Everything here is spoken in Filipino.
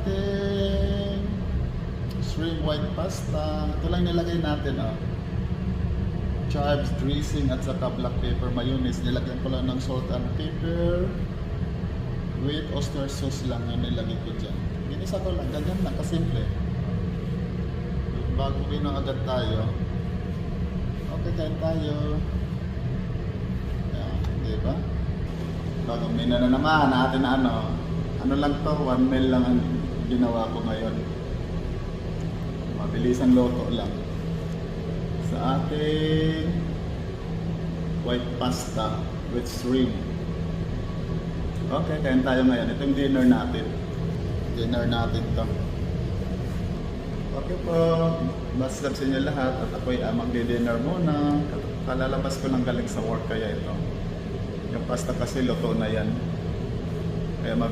ating shrimp white pasta. Ito lang nilagay natin, oh. Chives, dressing, at saka black pepper, mayonnaise. Nilagyan ko lang ng salt and pepper. With oyster sauce lang yung nilagay ko dyan. Ginisa ko lang, ganyan lang, kasimple. Bago agad tayo. Okay, kain tayo. Ayan, diba? Bago mina na naman, natin ano lang to, 1 meal lang ang ginawa ko ngayon. Mabilis ang loto lang. Sa ating white pasta with shrimp. Okay, kain tayo ngayon. Ito yung dinner natin. Dinner natin to. Okay po. Basta sa inyo lahat. At ako'y magdi-dinner muna. Kalalabas ko lang galing sa work kaya ito. Yung pasta kasi luto na yan. Kaya mabilis.